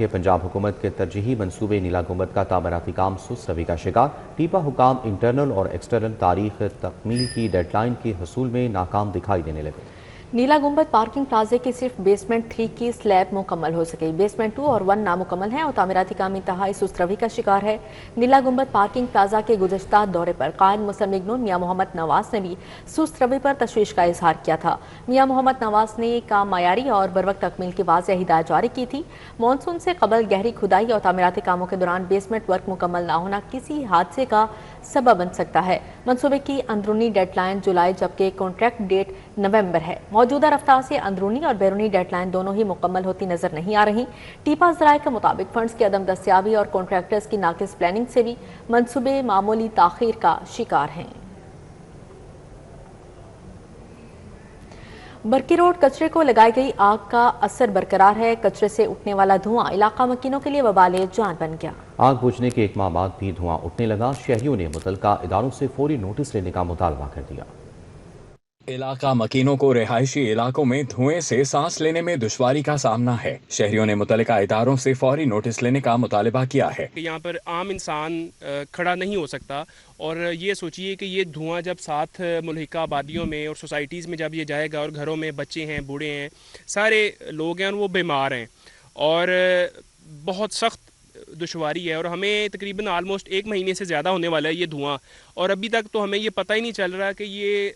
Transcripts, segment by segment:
کہ پنجاب حکومت کے ترجیحی منصوبے نیلا گنبد کا تعمیراتی کام سست روی کا شکار۔ ٹیپا حکام انٹرنل اور ایکسٹرنل تاریخ تکمیل کی ڈیڈ لائن کے حصول میں ناکام دکھائی دینے لگے۔ نیلا گنبد پارکنگ پلازے کی صرف بیسمنٹ 3 کی سلیب مکمل ہو سکی، بیسمنٹ 2 اور 1 نامکمل ہیں اور تعمیراتی کام انتہائی سست روی کا شکار ہے۔ نیلا گنبد پارکنگ پلازہ کے گزشتہ دورے پر قائد مسلم لیگ نون میاں محمد نواز نے بھی سست روی پر تشویش کا اظہار کیا تھا۔ میاں محمد نواز نے کام معیاری اور بروقت تکمیل کی واضح ہدایت جاری کی تھی۔ مانسون سے قبل گہری کھدائی اور تعمیراتی کاموں کے دوران بیسمنٹ ورک مکمل نہ ہونا کسی حادثے کا سبب بن سکتا ہے۔ منصوبے کی اندرونی ڈیڈ لائن جولائی جبکہ کانٹریکٹ ڈیٹ نومبر ہے۔ موجودہ رفتار سے اندرونی اور بیرونی ڈیڈ لائن دونوں ہی مکمل ہوتی نظر نہیں آ رہی۔ ٹیپا ذرائع کے مطابق فنڈز کی عدم دستیابی اور کانٹریکٹرز کی ناقص پلاننگ سے بھی منصوبے معمولی تاخیر کا شکار ہیں۔ برکی روڈ کچرے کو لگائی گئی آگ کا اثر برقرار ہے۔ کچرے سے اٹھنے والا دھواں علاقہ مکینوں کے لیے وبال جان بن گیا۔ آگ بجھنے کے 1 ماہ بعد بھی دھواں اٹھنے لگا۔ شہریوں نے متعلقہ اداروں سے فوری نوٹس لینے کا مطالبہ کر دیا۔ علاقہ مکینوں کو رہائشی علاقوں میں دھوئیں سے سانس لینے میں دشواری کا سامنا ہے۔ شہریوں نے متعلقہ اداروں سے فوری نوٹس لینے کا مطالبہ کیا ہے۔ یہاں پر عام انسان کھڑا نہیں ہو سکتا، اور یہ سوچئے کہ یہ دھواں جب ساتھ ملحقہ آبادیوں میں اور سوسائٹیز میں جب یہ جائے گا، اور گھروں میں بچے ہیں، بوڑھے ہیں، سارے لوگ ہیں اور وہ بیمار ہیں، اور بہت سخت دشواری ہے، اور ہمیں تقریباً آلموسٹ 1 مہینے سے زیادہ ہونے والا ہے یہ دھواں، اور ابھی تک تو ہمیں یہ پتہ ہی نہیں چل رہا کہ یہ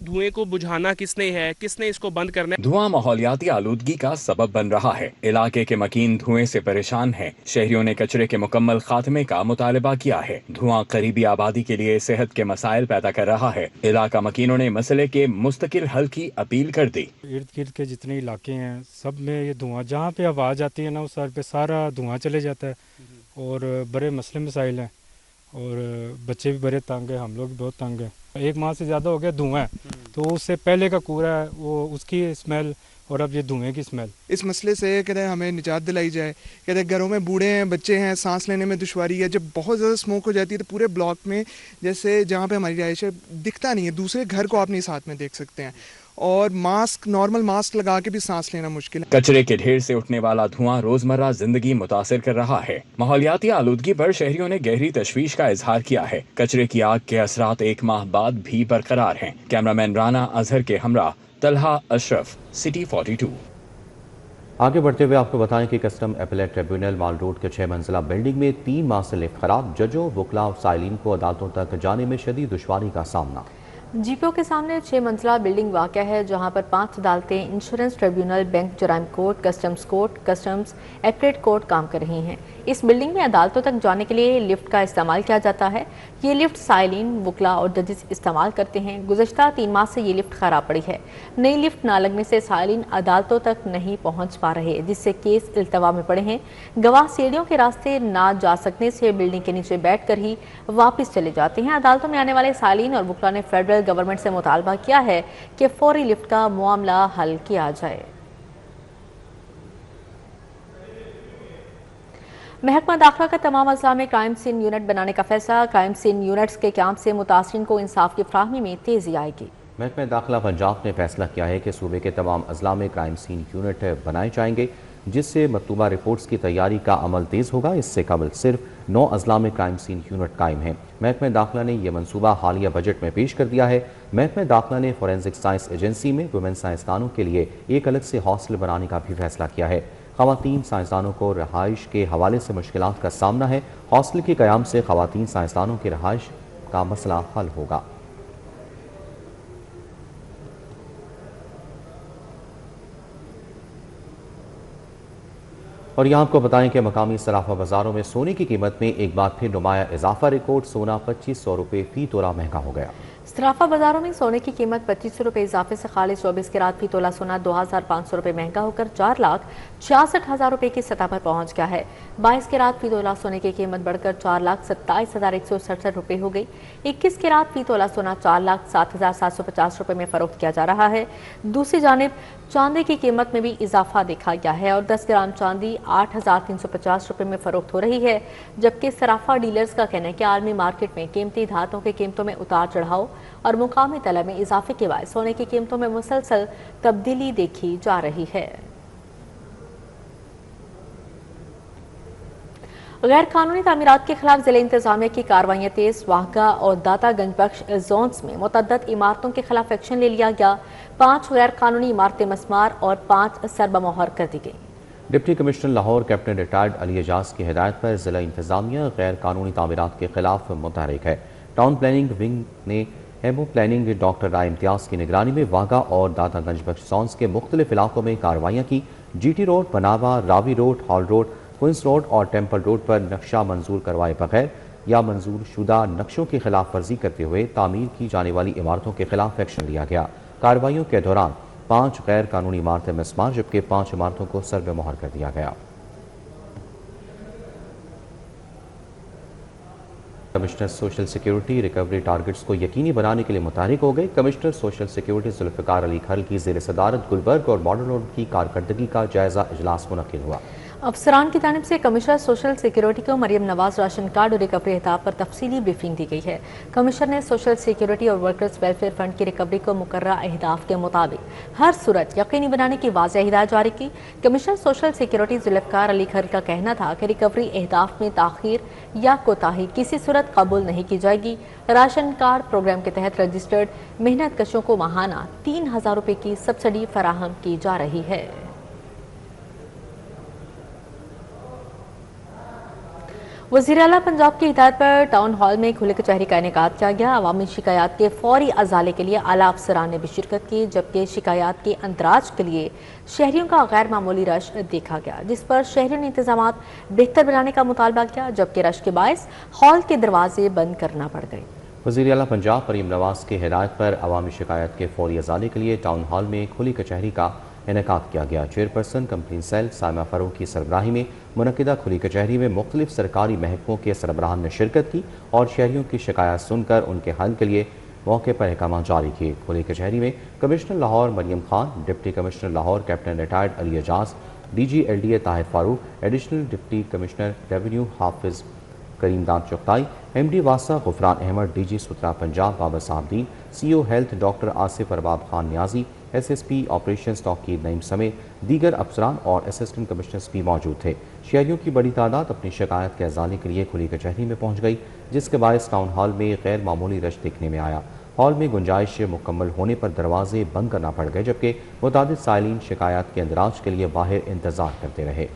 دھوئیں کو بجھانا کس نے ہے، کس نے اس کو بند کرنا ہے۔ دھواں ماحولیاتی آلودگی کا سبب بن رہا ہے۔ علاقے کے مکین دھوئیں سے پریشان ہیں۔ شہریوں نے کچرے کے مکمل خاتمے کا مطالبہ کیا ہے۔ دھواں قریبی آبادی کے لیے صحت کے مسائل پیدا کر رہا ہے۔ علاقہ مکینوں نے مسئلے کے مستقل حل کی اپیل کر دی۔ ارد گرد کے جتنے علاقے ہیں سب میں یہ دھواں، جہاں پہ آواز آتی ہے نا اس سائڈ پہ سارا دھواں چلے جاتا ہے، اور بڑے مسئلے مسائل ہیں، اور بچے بھی بڑے تنگ ہیں، ہم لوگ بھی بہت تنگ ہیں۔ 1 ماہ سے زیادہ ہو گیا دھواں ہے، تو اس سے پہلے کا کوڑا ہے وہ اس کی اسمیل، اور اب یہ دھوئیں کی اسمیل۔ اس مسئلے سے کہتے ہیں ہمیں نجات دلائی جائے۔ کہتے ہیں گھروں میں بوڑھے ہیں، بچے ہیں، سانس لینے میں دشواری ہے۔ جب بہت زیادہ اسموک ہو جاتی ہے تو پورے بلاک میں، جیسے جہاں پہ ہماری رہائش ہے، دکھتا نہیں ہے، دوسرے گھر کو آپ نہیں ساتھ میں دیکھ سکتے ہیں، اور ماسک، نارمل ماسک لگا کے بھی سانس لینا مشکل ہے۔ کچرے کے ڈھیر سے اٹھنے والا دھواں روزمرہ زندگی متاثر کر رہا ہے۔ ماحولیاتی آلودگی پر شہریوں نے گہری تشویش کا اظہار کیا ہے۔ کچرے کی آگ کے اثرات 1 ماہ بعد بھی برقرار ہیں۔ کیمرامین رانا اظہر کے ہمراہ طلحہ اشرف، سٹی 42۔ آگے بڑھتے ہوئے آپ کو بتائیں کہ کسٹم اپیلیٹ ٹریبیونل مال روڈ کے 6 منزلہ بلڈنگ میں 3 ماہ سے لفٹ خراب، ججوں، وکلاء اور سائلین کو عدالتوں تک جانے میں شدید دشواری کا سامنا۔ جی پی او کے سامنے 6 منزلہ بلڈنگ واقع ہے، جہاں پر 5 عدالتیں، انشورنس ٹریبیونل، بینک جرائم کورٹ، کسٹمز اپیلیٹ کورٹ کام کر رہی ہیں۔ اس بلڈنگ میں عدالتوں تک جانے کے لیے لفٹ کا استعمال کیا جاتا ہے۔ یہ لفٹ سائلین، وکلاء اور ججز استعمال کرتے ہیں۔ گزشتہ 3 ماہ سے یہ لفٹ خراب پڑی ہے۔ نئی لفٹ نہ لگنے سے سائلین عدالتوں تک نہیں پہنچ پا رہے، جس سے کیس التوا میں پڑے ہیں۔ گواہ سیڑھیوں کے راستے نہ جا سکنے سے بلڈنگ کے نیچے بیٹھ کر ہی واپس چلے جاتے ہیں۔ عدالتوں میں آنے والے سائلین اور وکلاء نے فیڈرل گورنمنٹ سے مطالبہ کیا ہے کہ فوری لفٹ کا معاملہ حل کیا جائے۔ محکمہ داخلہ کا تمام اضلاع میں کرائم سین یونٹ بنانے کا فیصلہ۔ کرائم سین یونٹس کے قیام سے متاثرین کو انصاف کی فراہمی میں تیزی آئے گی۔ محکمہ داخلہ پنجاب نے فیصلہ کیا ہے کہ صوبے کے تمام اضلاع میں کرائم سین یونٹ بنائے جائیں گے، جس سے مطلوبہ رپورٹس کی تیاری کا عمل تیز ہوگا۔ اس سے قبل صرف 9 اضلاع میں کرائم سین یونٹ قائم ہیں۔ محکمہ داخلہ نے یہ منصوبہ حالیہ بجٹ میں پیش کر دیا ہے۔ محکمہ داخلہ نے فورینسک سائنس ایجنسی میں ویمن سائنسدانوں کے لیے ایک الگ سے ہاسٹل بنانے کا بھی فیصلہ کیا ہے۔ خواتین سائنسدانوں کو رہائش کے حوالے سے مشکلات کا سامنا ہے۔ ہاسٹل کے قیام سے خواتین سائنسدانوں کی رہائش کا مسئلہ حل ہوگا۔ اور یہاں آپ کو بتائیں کہ مقامی صرافہ بازاروں میں سونے کی قیمت میں ایک بار پھر نمایاں اضافہ ریکارڈ، سونا 2500 روپے فی تولہ مہنگا ہو گیا۔ صرافہ بازاروں میں سونے کی قیمت 2500 روپے اضافے سے خالص 24 کیرات فی تولہ سونا 2500 روپے مہنگا ہو کر 4,66,000 روپے کی سطح پر پہنچ گیا ہے۔ 22 کیرات فی تولہ سونے کی قیمت بڑھ کر 4,27,167 روپے ہو گئی۔ 21 کیرات فی تولہ سونا 4,07,750 روپے میں فروخت کیا جا رہا ہے۔ دوسری جانب چاندی کی قیمت میں بھی اضافہ دیکھا گیا ہے اور 10 گرام چاندی 8,350 روپے میں فروخت ہو رہی ہے، جبکہ صرافہ ڈیلرز کا کہنا ہے کہ عالمی مارکیٹ میں قیمتی دھاتوں کی قیمتوں میں اتار چڑھاؤ اور مقامی طلب میں اضافے کے باعث سونے کی قیمتوں میں مسلسل تبدیلی دیکھی جا رہی ہے۔ غیر قانونی تعمیرات کے خلاف ضلع انتظامیہ کی کارروائیاں تیز، واہگہ اور داتا گنج بخش زونز میں متعدد عمارتوں کے خلاف ایکشن لے لیا گیا، 5 غیر قانونی عمارتیں مسمار اور 5 سربہ مہر کر دی گئی۔ Deputy commissioner Lahore captain retired Ali Ijaz کی ہدایت پر ضلع انتظامیہ غیر قانونی تعمیرات کے خلاف متحرک ہے۔ ٹاؤن پلاننگ ونگ نے ایمو پلاننگ ڈاکٹر رائے امتیاز کی نگرانی میں واہگہ اور داتا گنج بخش زونز کے مختلف علاقوں میں کارروائیاں کی۔ جی ٹی روڈ، بناوا، Ravi road, Hall road, Queens road اور ٹیمپل روڈ پر نقشہ منظور کروائے بغیر یا منظور شدہ نقشوں کی خلاف ورزی کرتے ہوئے تعمیر کی جانے والی عمارتوں کے خلاف ایکشن لیا گیا۔ کارروائیوں کے دوران 5 غیر قانونی عمارتیں مسمار جبکہ 5 عمارتوں کو سربہ مہر کر دیا گیا۔ Commissioner social security recovery targets کو یقینی بنانے کے لیے متحرک ہو گئے۔ کمشنر سوشل سیکیورٹی ذوالفقار علی کھل کی زیر صدارت گلبرگ اور ماڈل روڈ کی کارکردگی کا جائزہ اجلاس منعقد ہوا۔ افسران کی جانب سے کمشنر سوشل سیکیورٹی کو مریم نواز راشن کارڈ اور ریکوری اہداف پر تفصیلی بریفنگ دی گئی ہے۔ کمشنر نے سوشل سیکیورٹی اور ورکرز ویلفیئر فنڈ کی ریکوری کو مقررہ اہداف کے مطابق ہر صورت یقینی بنانے کی واضح ہدایت جاری کی۔ کمشنر سوشل سیکیورٹی ذوالفقار علی کھل کا کہنا تھا کہ ریکوری اہداف میں تاخیر یا کوتاہی کسی صورت قبول نہیں کی جائے گی۔ راشن کارڈ پروگرام کے تحت رجسٹرڈ محنت کشوں کو ماہانہ 3000 روپے کی سبسڈی فراہم کی جا رہی ہے۔ وزیر اعلیٰ پنجاب کی ہدایت پر ٹاؤن ہال میں کھلی کچہری کا انعقاد کیا گیا۔ عوامی شکایات کے فوری ازالے کے لیے اعلیٰ افسران نے بھی شرکت کی، جبکہ شکایات کے اندراج کے لیے شہریوں کا غیر معمولی رش دیکھا گیا، جس پر شہریوں نے انتظامات بہتر بنانے کا مطالبہ کیا، جبکہ رش کے باعث ہال کے دروازے بند کرنا پڑ گئے۔ وزیر اعلیٰ پنجاب مریم نواز کی ہدایت پر عوامی شکایات کے فوری ازالے کے لیے ٹاؤن ہال میں کھلی کچہری کا انعقاد کیا گیا۔ چیئرپرسن کمپلین سیل سائمہ فاروق کی سربراہی میں منعقدہ کھلی کچہری میں مختلف سرکاری محکموں کے سربراہان نے شرکت کی اور شہریوں کی شکایات سن کر ان کے حل کے لیے موقع پر احکامات جاری کیے۔ کھلی کچہری میں commissioner Lahore Maryam Khan, deputy commissioner Lahore captain retired Ali Ejaz, D G L D A Tahir Farooq, additional deputy commissioner revenue Hafiz Karim دان چغتائی، ایم ڈی واسطہ غفران احمد، ڈی جی سترہ پنجاب بابر صاحب دین، سی او ہیلتھ ڈاکٹر آصف ارباب خان نیازی، ایس ایس پی آپریشنز توقیر نعیم سمیت دیگر افسران اور اسسٹنٹ کمشنرز بھی موجود تھے۔ شہریوں کی بڑی تعداد اپنی شکایت کے ازالے کے لیے کھلی کچہری میں پہنچ گئی، جس کے باعث ٹاؤن ہال میں غیر معمولی رش دیکھنے میں آیا۔ ہال میں گنجائش مکمل ہونے پر دروازے بند کرنا پڑ گئے، جبکہ متعدد سائلین شکایات کے اندراج کے لیے باہر انتظار کرتے رہے۔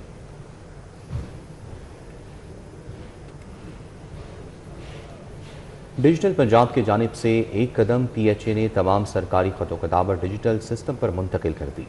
ڈیجیٹل پنجاب کی جانب سے ایک قدم پی ایچ اے نے تمام سرکاری خط و کتابت ڈیجیٹل سسٹم پر منتقل کر دی۔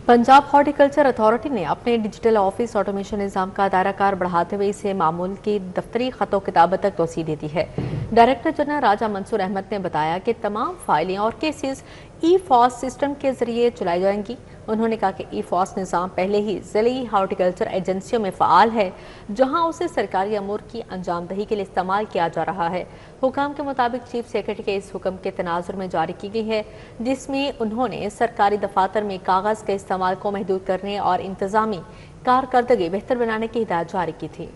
پنجاب ہارٹیکلچر اتھارٹی نے اپنے ڈیجیٹل آفس آٹومیشن نظام کا دائرہ کار بڑھاتے ہوئے اسے معمول کی دفتری خط و کتابت تک توسیع دے دی ہے۔ ڈائریکٹر جنرل راجہ منصور احمد نے بتایا کہ تمام فائلیں اور کیسز ای فاس سسٹم کے ذریعے چلائی جائیں گی۔ انہوں نے کہا کہ ای فاس نظام پہلے ہی ضلعی ہارٹیکلچر ایجنسیوں میں فعال ہے، جہاں اسے سرکاری امور کی انجام دہی کے لیے استعمال کیا جا رہا ہے۔ حکام کے مطابق چیف سیکرٹری کے اس حکم کے تناظر میں جاری کی گئی ہے، جس میں انہوں نے سرکاری دفاتر میں کاغذ کے استعمال کو محدود کرنے اور انتظامی کارکردگی بہتر بنانے کی ہدایت جاری کی تھی۔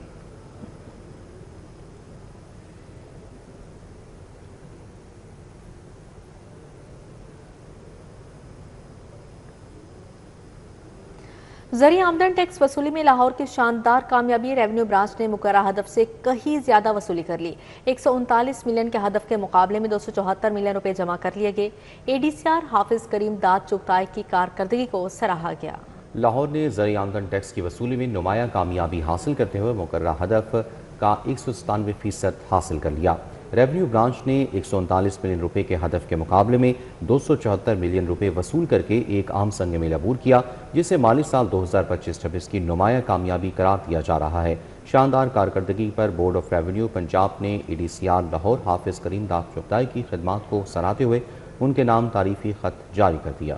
زرعی آمدن ٹیکس وصولی میں لاہور کی شاندار کامیابی، ریونیو برانچ نے مقررہ ہدف سے کہیں زیادہ وصولی کر لی۔ 139 ملین کے ہدف کے مقابلے میں 274 ملین روپے جمع کر لیے گئے۔ اے ڈی سی آر حافظ کریم داد چغتائی کی کارکردگی کو سراہا گیا۔ لاہور نے زرعی آمدن ٹیکس کی وصولی میں نمایاں کامیابی حاصل کرتے ہوئے مقررہ ہدف کا 197% حاصل کر لیا۔ ریونیو برانچ نے 139 ملین روپے کے ہدف کے مقابلے میں 274 ملین روپے وصول کر کے ایک عام سنگ میل عبور کیا، جسے مالی سال 2025-26 کی نمایاں کامیابی قرار دیا جا رہا ہے۔ شاندار کارکردگی پر بورڈ آف ریونیو پنجاب نے E D C R Lahore Hafiz Karim داد چغتائی کی خدمات کو سراہتے ہوئے ان کے نام تعریفی خط جاری کر دیا۔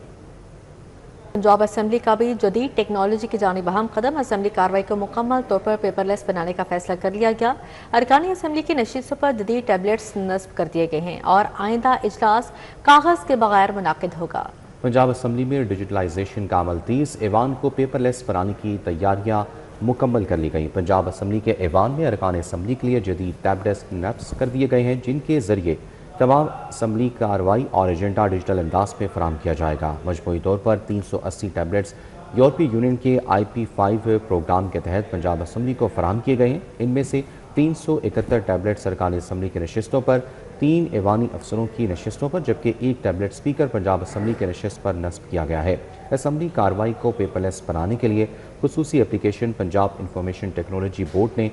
پنجاب اسمبلی کا بھی جدید ٹیکنالوجی کی جانب اہم قدم، اسمبلی کارروائی کو مکمل طور پر پیپر لیس بنانے کا فیصلہ کر لیا گیا۔ ارکان اسمبلی کی نشستوں پر جدید ٹیبلٹس نصب کر دیے گئے ہیں اور آئندہ اجلاس کاغذ کے بغیر منعقد ہوگا۔ پنجاب اسمبلی میں ڈیجیٹلائزیشن کا عمل تیز، ایوان کو پیپر لیس بنانے کی تیاریاں مکمل کر لی گئیں۔ پنجاب اسمبلی کے ایوان میں ارکان اسمبلی کے لیے جدید ٹیبلٹس نصب کر دیے گئے ہیں، جن کے ذریعے تمام اسمبلی کارروائی اور ایجنڈا ڈیجیٹل انداز میں فراہم کیا جائے گا۔ مجموعی طور پر 380 ٹیبلٹس یورپی یونین کے IP5 پروگرام کے تحت پنجاب اسمبلی کو فراہم کیے گئے ہیں۔ ان میں سے 371 ٹیبلٹ سرکاری اسمبلی کی نشستوں پر، 3 ایوانی افسروں کی نشستوں پر، جبکہ 1 ٹیبلٹ اسپیکر پنجاب اسمبلی کی نشست پر نصب کیا گیا ہے۔ اسمبلی کارروائی کو پیپر لیس بنانے کے لیے خصوصی application Punjab information technology board نے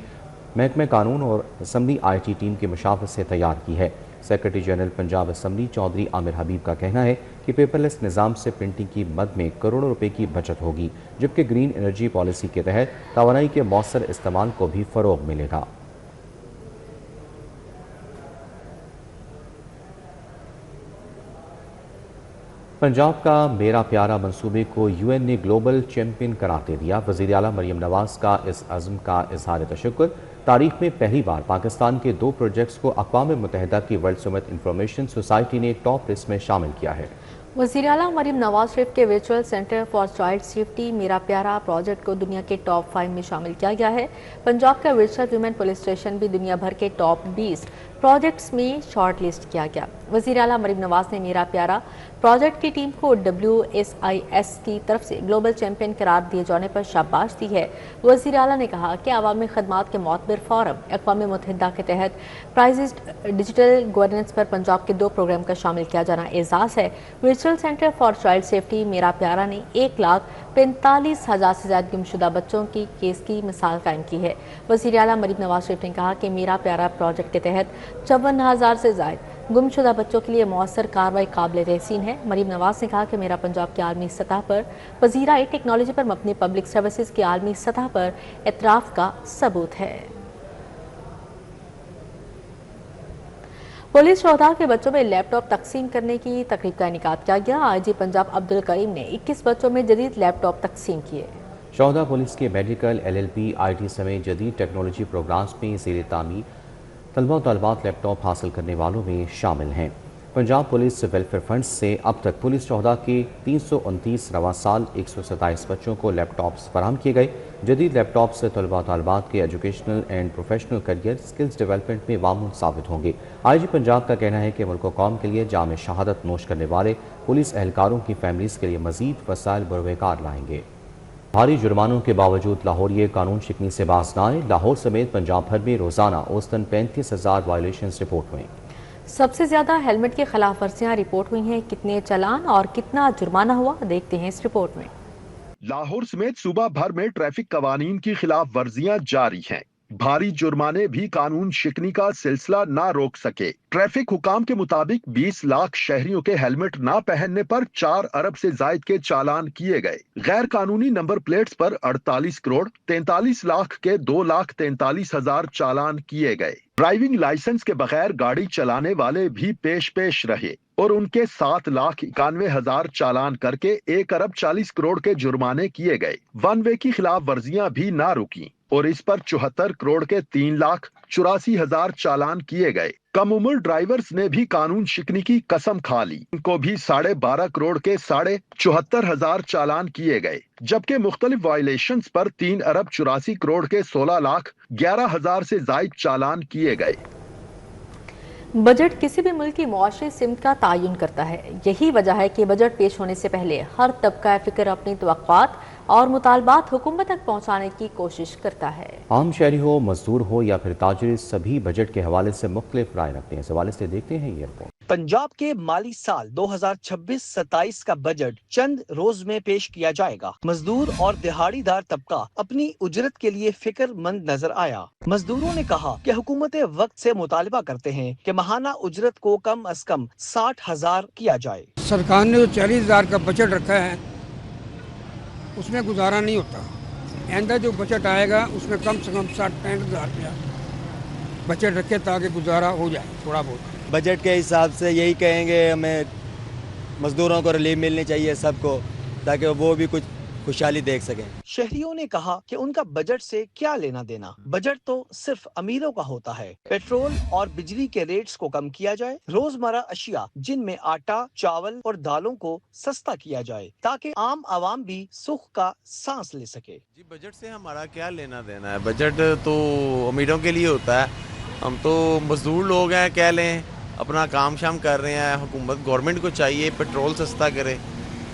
محکمہ قانون اور اسمبلی IT ٹیم کی مشاورت سے تیار کی ہے۔ Secretary general Punjab assembly Chaudhry Aamir Habib کا کہنا ہے کہ پیپر لیس نظام سے پرنٹنگ کی مد میں کروڑوں روپے کی بچت ہوگی، جبکہ گرین انرجی پالیسی کے تحت توانائی کے مؤثر استعمال کو بھی فروغ ملے گا۔ پنجاب کا میرا پیارا منصوبے کو UN نے گلوبل چیمپئن قرار دے دیا۔ وزیر اعلیٰ مریم نواز کا اس عزم کا اظہار تشکر۔ تاریخ میں پہلی بار پاکستان کے 2 پروجیکٹس کو اقوام متحدہ کی ورلڈ سمٹ انفارمیشن سوسائٹی نے ٹاپ لسٹ میں شامل کیا ہے۔ وزیر اعلیٰ مریم نواز شریف کے virtual centre for child safety میرا پیارا پروجیکٹ کو دنیا کے ٹاپ 5 میں شامل کیا گیا ہے۔ پنجاب کا ورچوئل ویمن پولیس اسٹیشن بھی دنیا بھر کے ٹاپ 20 پروجیکٹس میں شارٹ لسٹ کیا گیا۔ وزیر اعلیٰ مریم نواز نے میرا پیارا پروجیکٹ کی ٹیم کو WSIS کی طرف سے گلوبل چیمپئن قرار دیے جانے پر شاباش دی ہے۔ وزیر اعلیٰ نے کہا کہ عوامی خدمات کے معتبر فورم اقوام متحدہ کے تحت پرائزڈ ڈیجیٹل گورننس پر پنجاب کے 2 پروگرام کا شامل کیا جانا اعزاز ہے۔ Virtual centre for child safety میرا پیارا نے 1,45,000 سے زائد گمشدہ بچوں کی کیس کی مثال قائم کی ہے۔ وزیر اعلیٰ مریم نواز شریف نے کہا کہ میرا پیارا پروجیکٹ کے تحت 54,000 سے زائد گمشدہ بچوں کے لیے مؤثر کارروائی قابل تحسین ہے۔ مریم نواز نے کہا کہ میرا پنجاب کی عالمی سطح پر پذیرائی ٹیکنالوجی پر مبنی پبلک سروسز کی عالمی سطح پر اعتراف کا ثبوت ہے۔ پولیس شہداء کے بچوں میں لیپ ٹاپ تقسیم کرنے کی تقریب کا انعقاد کیا گیا۔ IG پنجاب عبدالکریم نے 21 بچوں میں جدید لیپ ٹاپ تقسیم کیے۔ شہداء پولیس کے میڈیکل، LLB، IT سمیت جدید ٹیکنالوجی پروگرامز میں زیر تعمیر طلبہ و طالبات لیپ ٹاپ حاصل کرنے والوں میں شامل ہیں۔ پنجاب پولیس ویلفیئر فنڈز سے اب تک پولیس شہداء کے 329 رواں سال 127 بچوں کو لیپ ٹاپس فراہم کیے گئے۔ جدید لیپ ٹاپس طلبہ و طالبات کے educational and professional career skills development میں معاون ثابت ہوں گے۔ IG پنجاب کا کہنا ہے کہ ملک و قوم کے لیے جام شہادت نوش کرنے والے پولیس اہلکاروں کی فیملیز کے لیے مزید وسائل بروئے کار لائیں گے۔ بھاری جرمانوں کے باوجود لاہوریے قانون شکنی سے باز نہ آئے۔ لاہور سمیت پنجاب بھر میں روزانہ اوسطاً 35,000 وائلیشنز رپورٹ ہوئیں۔ سب سے زیادہ ہیلمٹ کی خلاف ورزیاں رپورٹ ہوئی ہیں۔ کتنے چلان اور کتنا جرمانہ ہوا، دیکھتے ہیں اس رپورٹ میں۔ لاہور سمیت صوبہ بھر میں ٹریفک قوانین کی خلاف ورزیاں جاری ہیں۔ بھاری جرمانے بھی قانون شکنی کا سلسلہ نہ روک سکے۔ ٹریفک حکام کے مطابق 20 لاکھ شہریوں کے ہیلمٹ نہ پہننے پر 4 ارب سے زائد کے چالان کیے گئے۔ غیر قانونی نمبر پلیٹس پر 48 کروڑ 43 لاکھ کے 2,43,000 چالان کیے گئے۔ ڈرائیونگ لائسنس کے بغیر گاڑی چلانے والے بھی پیش رہے اور ان کے 7,91,000 چالان کر کے 1 ارب 40 کروڑ کے جرمانے کیے گئے۔ ون وے کی خلاف ورزیاں بھی نہ رکیں اور اس پر 74 کروڑ کے 3,84,000 چالان کیے گئے۔ کم عمر ڈرائیورز نے بھی قانون شکنی کی قسم کھا لی۔ ان کو بھی 12.5 کروڑ کے 74,000 چالان کیے گئے، جبکہ مختلف وائلیشنز پر 3 ارب 84 کروڑ کے 16,11,000 سے زائد چالان کیے گئے۔ بجٹ کسی بھی ملک کی معاشی سمت کا تعین کرتا ہے۔ یہی وجہ ہے کہ بجٹ پیش ہونے سے پہلے ہر طبقہ فکر اپنی توقعات اور مطالبات حکومت تک پہنچانے کی کوشش کرتا ہے۔ عام شہری ہو، مزدور ہو یا پھر تاجر، سبھی بجٹ کے حوالے سے مختلف رائے رکھتے ہیں۔ اس حوالے سے دیکھتے ہیں یہ رپورٹ۔ پنجاب کے مالی سال 2026-27 کا بجٹ چند روز میں پیش کیا جائے گا۔ مزدور اور دہاڑی دار طبقہ اپنی اجرت کے لیے فکر مند نظر آیا۔ مزدوروں نے کہا کہ حکومت وقت سے مطالبہ کرتے ہیں کہ ماہانہ اجرت کو کم از کم 60,000 کیا جائے۔ سرکار نے جو 40,000 کا بجٹ رکھا ہے اس میں گزارا نہیں ہوتا۔ آئندہ جو بجٹ آئے گا اس میں کم سے کم 60-65,000 روپیہ بجٹ رکھے تاکہ گزارا ہو جائے تھوڑا بہت۔ بجٹ کے حساب سے یہی کہیں گے ہمیں مزدوروں کو ریلیف ملنی چاہیے سب کو، تاکہ وہ بھی کچھ خوشحالی دیکھ سکیں۔ شہریوں نے کہا کہ ان کا بجٹ سے کیا لینا دینا، بجٹ تو صرف امیروں کا ہوتا ہے۔ پیٹرول اور بجلی کے ریٹس کو کم کیا جائے، روزمرہ اشیاء جن میں آٹا، چاول اور دالوں کو سستا کیا جائے تاکہ عام عوام بھی سکھ کا سانس لے سکے۔ جی بجٹ سے ہمارا کیا لینا دینا ہے، بجٹ تو امیروں کے لیے ہوتا ہے، ہم تو مزدور لوگ ہیں، کہہ لیں اپنا کام شام کر رہے ہیں۔ حکومت گورنمنٹ کو چاہیے پیٹرول سستا کرے،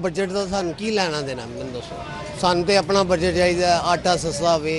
ਬਜਟ ਦਾ ਸਾਨੂੰ ਕੀ ਲੈਣਾ ਦੇਣਾ ਮੈਨੂੰ ਦੱਸੋ। ਸਾਨੂੰ ਤੇ ਆਪਣਾ ਬਜਟ ਚਾਹੀਦਾ, ਆਟਾ ਸਸਤਾ ਹੋਵੇ,